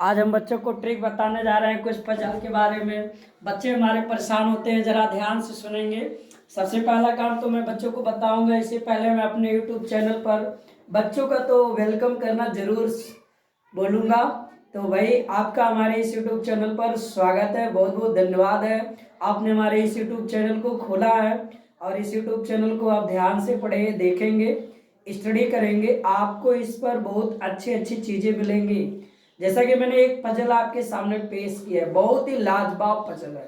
आज हम बच्चों को ट्रिक बताने जा रहे हैं कुछ पजल के बारे में। बच्चे हमारे परेशान होते हैं, ज़रा ध्यान से सुनेंगे। सबसे पहला काम तो मैं बच्चों को बताऊंगा, इससे पहले मैं अपने यूट्यूब चैनल पर बच्चों का तो वेलकम करना ज़रूर बोलूँगा। तो भाई आपका हमारे इस यूट्यूब चैनल पर स्वागत है, बहुत बहुत धन्यवाद है। आपने हमारे इस यूट्यूब चैनल को खोला है और इस यूट्यूब चैनल को आप ध्यान से पढ़ेंगे, देखेंगे, स्टडी करेंगे, आपको इस पर बहुत अच्छी अच्छी चीज़ें मिलेंगी। जैसा कि मैंने एक पजल आपके सामने पेश किया है, बहुत ही लाजवाब पजल है,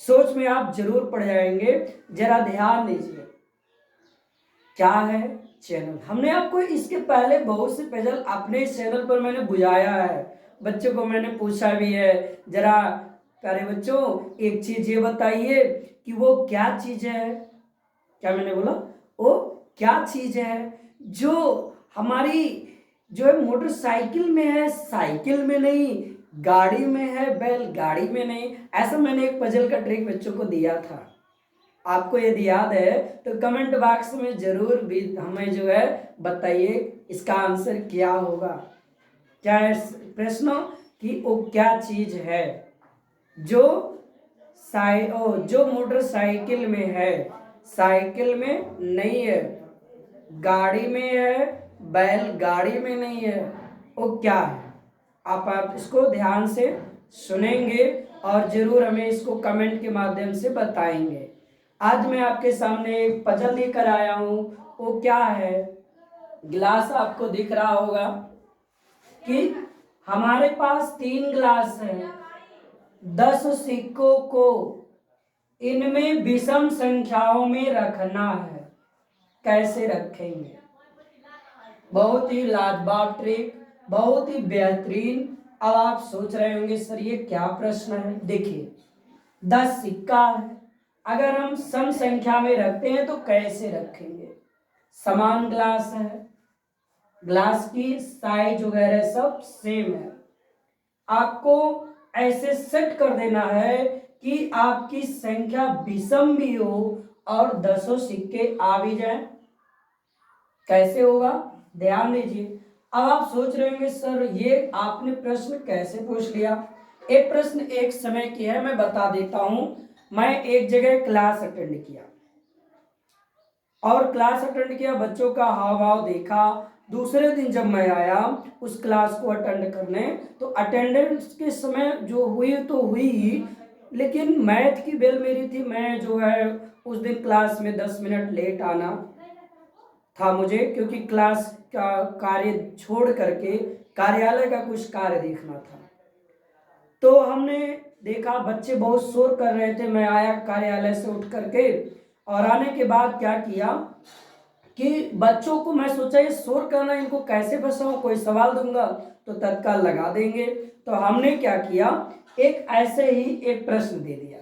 सोच में आप जरूर पड़ जाएंगे। जरा ध्यान दीजिए, क्या है चैनल। हमने आपको इसके पहले बहुत से पजल अपने चैनल पर मैंने बुझाया है, बच्चों को मैंने पूछा भी है। जरा प्यारे बच्चों एक चीज ये बताइए कि वो क्या चीज है। क्या मैंने बोला? वो क्या चीज है जो हमारी जो है मोटरसाइकिल में है, साइकिल में नहीं, गाड़ी में है, बैलगाड़ी में नहीं। ऐसा मैंने एक पजल का ट्रिक बच्चों को दिया था। आपको यदि याद है तो कमेंट बॉक्स में जरूर भी हमें जो है बताइए इसका आंसर क्या होगा। क्या है प्रश्न कि वो क्या चीज है जो जो मोटरसाइकिल में है, साइकिल में नहीं है, गाड़ी में है, बैलगाड़ी में नहीं है, वो क्या है। आप इसको ध्यान से सुनेंगे और जरूर हमें इसको कमेंट के माध्यम से बताएंगे। आज मैं आपके सामने एक पजल लेकर आया हूं, वो क्या है। गिलास आपको दिख रहा होगा कि हमारे पास 3 गिलास हैं, 10 सिक्कों को इनमें विषम संख्याओं में रखना है, कैसे रखेंगे। बहुत ही लाजवाब ट्रिक, बहुत ही बेहतरीन। अब आप सोच रहे होंगे सर ये क्या प्रश्न है। देखिए 10 सिक्का है, अगर हम सम संख्या में रखते हैं तो कैसे रखेंगे। समान ग्लास है, ग्लास की साइज वगैरह सब सेम है। आपको ऐसे सेट कर देना है कि आपकी संख्या विषम भी हो और 10 सिक्के आ भी जाए। कैसे होगा ध्यान दीजिए। अब आप सोच रहे होंगे सर ये आपने प्रश्न कैसे पूछ लिया। एक प्रश्न एक समय की है, मैं बता देता हूं। मैं एक जगह क्लास अटेंड किया और क्लास अटेंड किया, बच्चों का हाव भाव देखा। दूसरे दिन जब मैं आया उस क्लास को अटेंड करने, तो अटेंडेंस के समय जो हुई तो हुई ही, लेकिन मैथ की बेल मेरी थी। मैं जो है उस दिन क्लास में 10 मिनट लेट आना था मुझे, क्योंकि क्लास का कार्य छोड़ करके कार्यालय का कुछ कार्य देखना था। तो हमने देखा बच्चे बहुत शोर कर रहे थे। मैं आया कार्यालय से उठ करके और आने के बाद क्या किया कि बच्चों को मैं सोचा ये शोर करना, इनको कैसे फंसाऊं, कोई सवाल दूंगा तो तत्काल लगा देंगे। तो हमने क्या किया, एक ऐसे ही एक प्रश्न दे दिया।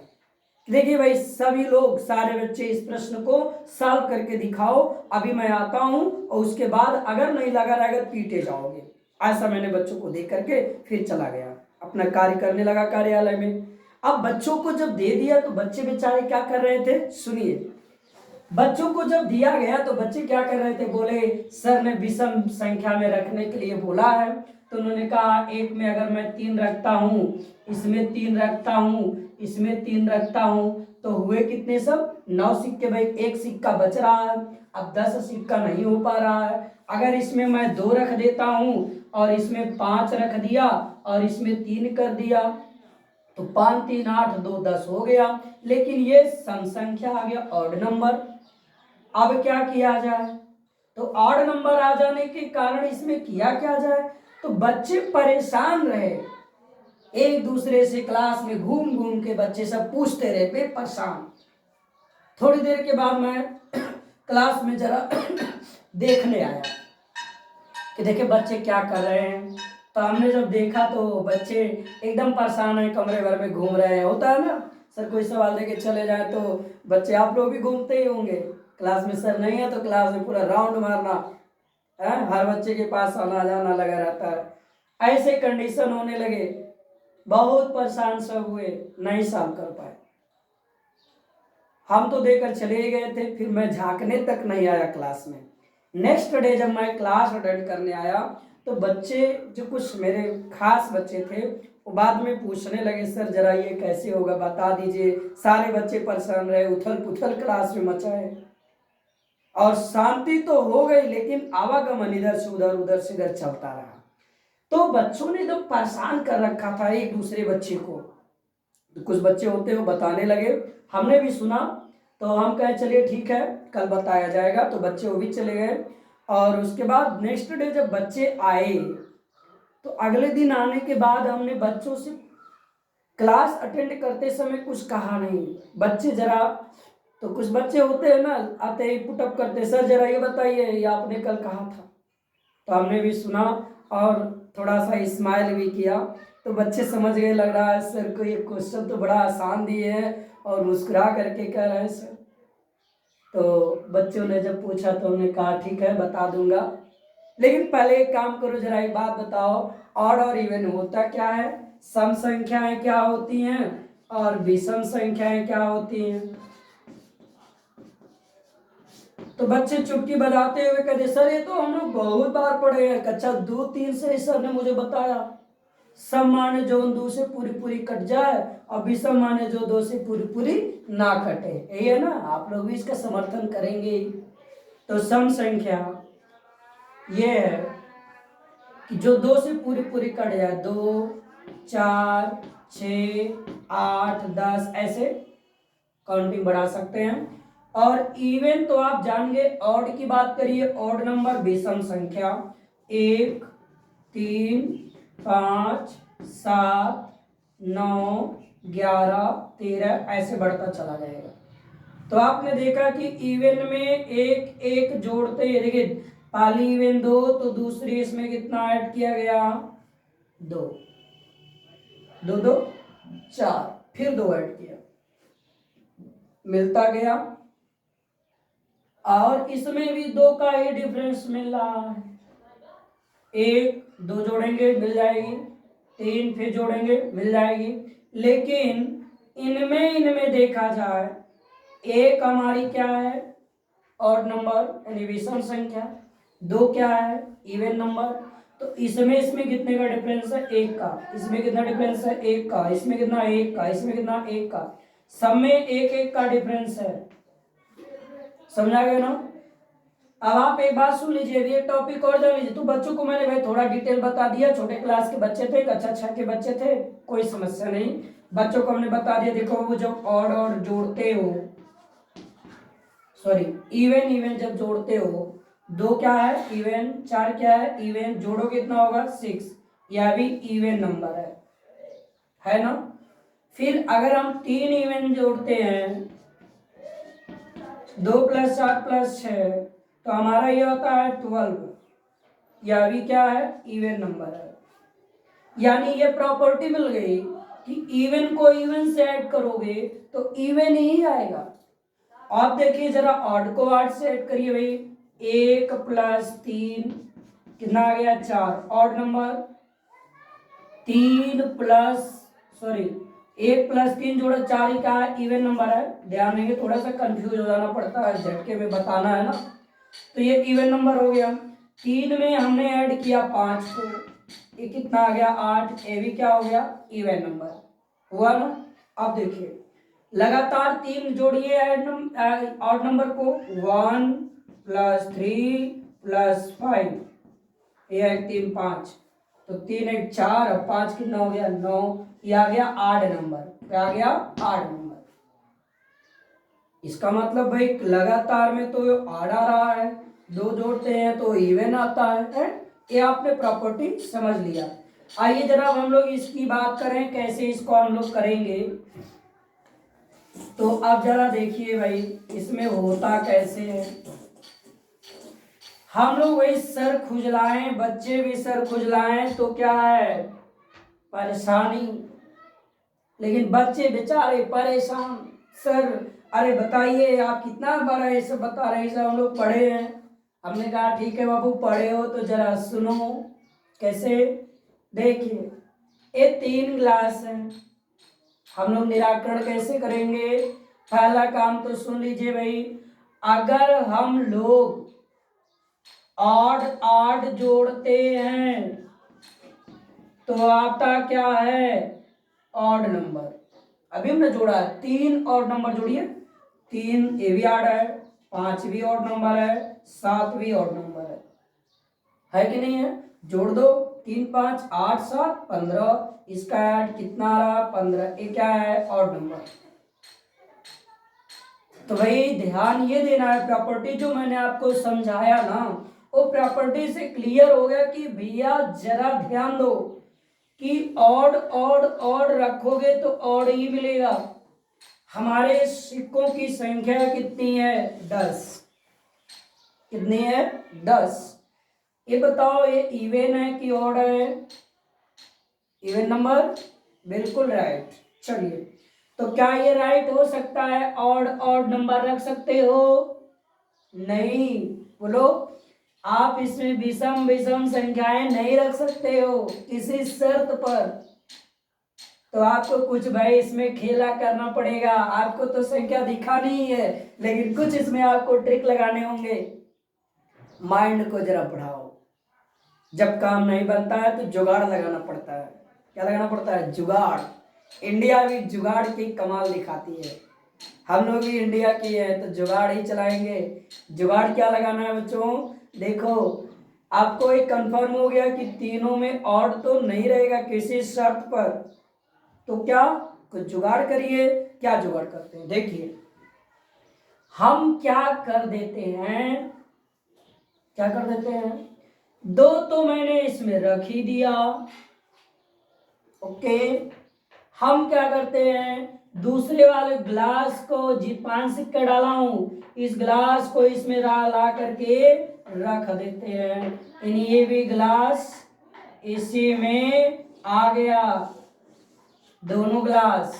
देखिए भाई सभी लोग, सारे बच्चे इस प्रश्न को सॉल्व करके दिखाओ, अभी मैं आता हूं और उसके बाद अगर नहीं लगा रहेगा पीटे जाओगे। ऐसा मैंने बच्चों को दे करके फिर चला गया, अपना कार्य करने लगा कार्यालय में। अब बच्चों को जब दे दिया तो बच्चे बेचारे क्या कर रहे थे, सुनिए। बच्चों को जब दिया गया तो बच्चे क्या कर रहे थे, बोले सर ने विषम संख्या में रखने के लिए बोला है। तो उन्होंने कहा एक में अगर मैं 3 रखता हूँ, इसमें 3 रखता हूँ, इसमें 3 रखता हूँ, तो हुए कितने सब 9 सिक्के। भाई एक सिक्का बच रहा है, अब 10 सिक्का नहीं हो पा रहा है। अगर इसमें मैं 2 रख देता हूँ और इसमें 5 रख दिया और इसमें 3 कर दिया, तो 5 3 8 2 10 हो गया। लेकिन ये सम संख्या आ गया, ऑड नंबर। अब क्या किया जाए, तो ऑड नंबर आ जाने के कारण इसमें किया क्या जाए। तो बच्चे परेशान रहे, एक दूसरे से क्लास में घूम घूम के बच्चे सब पूछते रहे, परेशान। थोड़ी देर के बाद मैं क्लास में जरा देखने आया कि देखे बच्चे क्या कर रहे हैं। तो हमने जब देखा तो बच्चे एकदम परेशान है, कमरे भर में घूम रहे हैं। होता है ना सर कोई सवाल देके चले जाए तो बच्चे, आप लोग भी घूमते ही होंगे, क्लास में सर नहीं है तो क्लास में पूरा राउंड मारना है, हर बच्चे के पास आना जाना लगा रहता है। ऐसे कंडीशन होने लगे, बहुत परेशान सब हुए, नहीं सॉल्व कर पाए। हम तो देकर चले गए थे, फिर मैं झांकने तक नहीं आया क्लास में। नेक्स्ट डे जब मैं क्लास अटेंड करने आया तो बच्चे जो कुछ मेरे खास बच्चे थे वो बाद में पूछने लगे, सर जरा ये कैसे होगा बता दीजिए। सारे बच्चे परेशान रहे, उथल पुथल क्लास में मचा है और शांति तो हो गई, लेकिन आवागमन इधर से उधर से इधर चलता रहा। तो बच्चों ने तो परेशान कर रखा था एक दूसरे बच्चे को। तो कुछ बच्चे होते हैं वो बताने लगे, हमने भी सुना, तो हम कहे चलिए ठीक है कल बताया जाएगा। तो बच्चे वो भी चले गए और उसके बाद नेक्स्ट डे जब बच्चे आए तो अगले दिन आने के बाद हमने बच्चों से क्लास अटेंड करते समय कुछ कहा नहीं। बच्चे जरा, तो कुछ बच्चे होते हैं ना, आते ही पुटअप करते, सर जरा ये बताइए ये आपने कल कहा था। तो हमने भी सुना और थोड़ा सा स्माइल भी किया। तो बच्चे समझ गए, लग रहा है सर को ये क्वेश्चन तो बड़ा आसान दिए हैं, और मुस्कुरा करके कह रहे हैं सर। तो बच्चों ने जब पूछा तो हमने कहा ठीक है बता दूंगा, लेकिन पहले एक काम करो, जरा एक बात बताओ, ऑड और इवन होता क्या है, सम संख्याएं क्या होती हैं और विषम संख्याएं क्या होती हैं। तो बच्चे चुटकी बजाते हुए कहते, सर ये तो हम लोग बहुत बार पढ़े हैं, कक्षा 2-3 से सर ने मुझे बताया। सम माने जो 2 से पूरी पूरी कट जाए और विषम माने जो 2 से पूरी पूरी ना कटे। यही है ना, आप लोग भी इसका समर्थन करेंगे। तो सम संख्या ये है कि जो 2 से पूरी पूरी कट जाए, 2, 4, 6, 8, 10 ऐसे काउंटिंग बढ़ा सकते हैं। और इवन तो आप जान गए, ऑड की बात करिए, ऑड नंबर विषम संख्या 1, 3, 5, 7, 9, 11, 13 ऐसे बढ़ता चला जाएगा। तो आपने देखा कि इवन में एक एक जोड़ते हैं, देखिए पहली इवन 2 तो दूसरी इसमें कितना ऐड किया गया, 2, 2 2 4, फिर 2 ऐड किया, मिलता गया। और इसमें भी 2 का ही डिफरेंस मिल रहा है, 1 2 जोड़ेंगे मिल जाएगी, 3 फिर जोड़ेंगे मिल जाएगी। लेकिन इनमें देखा जाए, एक हमारी क्या है, ऑड नंबर यानी विषम संख्या, 2 क्या है, इवन नंबर। तो इसमें कितने का डिफरेंस है, 1 का। इसमें कितना डिफरेंस है, 1 का। इसमें कितना, 1 का। इसमें कितना, 1 का। सब में 1 का डिफरेंस है। समझा गया ना। अब आप एक बात सुन लीजिए, ये टॉपिक और जान लीजिए। तो बच्चों को मैंने भाई थोड़ा डिटेल बता दिया, छोटे क्लास के बच्चे थे, कक्षा 6 के बच्चे थे, कोई समस्या नहीं, बच्चों को हमने बता दिया। देखो वो जब ऑड और जोड़ते हो, सॉरी इवन जब जोड़ते हो, 2 क्या है इवन, 4 क्या है इवन, जोड़ो कितना होगा 6, यह भी इवन नंबर है ना। फिर अगर हम 3 इवन जोड़ते हैं, 2 + 4 + 6, तो हमारा ये होता है 12, यह भी क्या है इवन नंबर है। यानी ये प्रॉपर्टी मिल गई कि इवन को इवन से ऐड करोगे तो इवन ही आएगा। आप देखिए जरा, ऑड को ऑड से ऐड करिए भाई, 1 + 3 कितना आ गया 4, ऑड नंबर। 3 प्लस, सॉरी 1 + 3 जोड़ा 4 ही का है, इवन नंबर है। ध्यान देंगे, थोड़ा सा कंफ्यूज हो जाना पड़ता है, झटके में बताना है ना। तो ये इवन नंबर हो गया। 3 में हमने ऐड किया 5 को, ये कितना आ गया 8, ये भी क्या हो गया इवन नंबर हुआ ना। अब देखिए लगातार 3 जोड़िए ऑड नंबर को, 1 + 3 + 5, ये 3 5, तो 3 1 4 और 5 कितना हो गया 9, ये आ गया ऑड नंबर। क्या आ गया ऑड नंबर। इसका मतलब भाई लगातार में तो ऑड आ रहा है, 2 जोड़ते हैं तो इवन आता है। ये आपने प्रॉपर्टी समझ लिया। आइए जरा हम लोग इसकी बात करें, कैसे इसको हम लोग करेंगे। तो अब जरा देखिए भाई इसमें होता कैसे है। हम लोग वही सर खुजलाएं, बच्चे भी सर खुजलाएं तो क्या है परेशानी, लेकिन बच्चे बेचारे परेशान, सर अरे बताइए आप कितना बार ये सब बता रहे हैं, सब हम लोग पढ़े हैं। हमने कहा ठीक है बाबू पढ़े हो तो जरा सुनो। कैसे, देखिए ये 3 ग्लास है, हम लोग निराकरण कैसे करेंगे। पहला काम तो सुन लीजिए भाई, अगर हम लोग ऑड ऑड जोड़ते हैं तो आता क्या है? Odd number. अभी हमने जोड़ा है 3 ऑड नंबर जोड़िए, 3 ये भी ऑड है, 5 भी ऑड नंबर है, 7 भी ऑड नंबर है कि नहीं है? जोड़ दो, 3 5 8 7 15, इसका ऐड कितना रहा? 15। ये क्या है? Odd number. तो भाई ध्यान ये देना है, प्रॉपर्टी जो मैंने आपको समझाया ना, वो प्रॉपर्टी से क्लियर हो गया कि भैया जरा ध्यान दो कि ऑड ऑड ऑड रखोगे तो ऑड ही मिलेगा। हमारे सिक्कों की संख्या कितनी है? 10। कितनी है? 10। ये बताओ ये इवन है कि ऑड है? इवन नंबर, बिल्कुल राइट। चलिए, तो क्या ये राइट हो सकता है? ऑड ऑड नंबर रख सकते हो? नहीं। बोलो, आप इसमें विषम विषम संख्याएं नहीं रख सकते हो किसी शर्त पर। तो आपको कुछ भाई इसमें खेला करना पड़ेगा। आपको तो संख्या दिखानी ही है, लेकिन कुछ इसमें आपको ट्रिक लगाने होंगे। माइंड को जरा बढ़ाओ। जब काम नहीं बनता है तो जुगाड़ लगाना पड़ता है। क्या लगाना पड़ता है? जुगाड़। इंडिया भी जुगाड़ की कमाल दिखाती है। हम लोग भी इंडिया की है तो जुगाड़ ही चलाएंगे। जुगाड़ क्या लगाना है बच्चों? देखो, आपको एक कंफर्म हो गया कि तीनों में ऑड तो नहीं रहेगा किसी शर्त पर। तो क्या कुछ जुगाड़ करिए। क्या जुगाड़ करते हैं? देखिए, हम क्या कर देते हैं, क्या कर देते हैं, 2 तो मैंने इसमें रख ही दिया। ओके, हम क्या करते हैं, दूसरे वाले ग्लास को, जी 5 सिक्के डाला हूं, इस ग्लास को इसमें ला करके रख देते हैं। यानी ये भी ग्लास इसी में आ गया। दोनों ग्लास,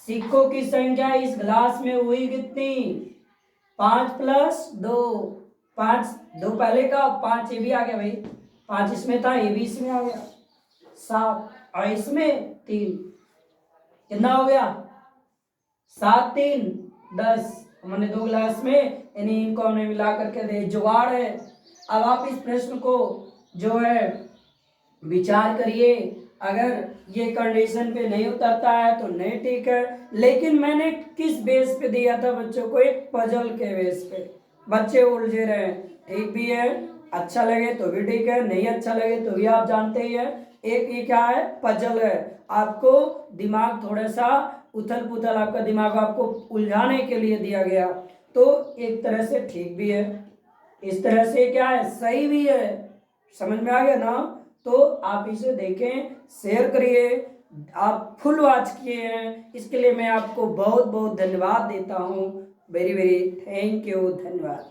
सिक्कों की संख्या इस ग्लास में हुई कितनी? 5 + 2। 5, 2 पहले का, 5 ये भी आ गया भाई, 5 इसमें था, ये भी इसमें आ गया, 7, और इसमें 3, कितना हो गया? 7 3 10। हमने 2 गिलास में, यानी इनको हमने मिला करके दे, जुगाड़ है। अब आप इस प्रश्न को जो है विचार करिए। अगर ये कंडीशन पे नहीं उतरता है तो नहीं ठीक है, लेकिन मैंने किस बेस पे दिया था बच्चों को? एक पजल के बेस पे। बच्चे उलझे रहे, ठीक भी है, अच्छा लगे तो भी ठीक है, नहीं अच्छा लगे तो भी आप जानते ही है, एक ये क्या है? पजल है। आपको दिमाग थोड़ा सा उथल पुथल, आपका दिमाग आपको उलझाने के लिए दिया गया, तो एक तरह से ठीक भी है, इस तरह से क्या है? सही भी है। समझ में आ गया ना? तो आप इसे देखें, शेयर करिए। आप फुल वॉच किए हैं, इसके लिए मैं आपको बहुत बहुत धन्यवाद देता हूँ। वेरी वेरी थैंक यू, धन्यवाद।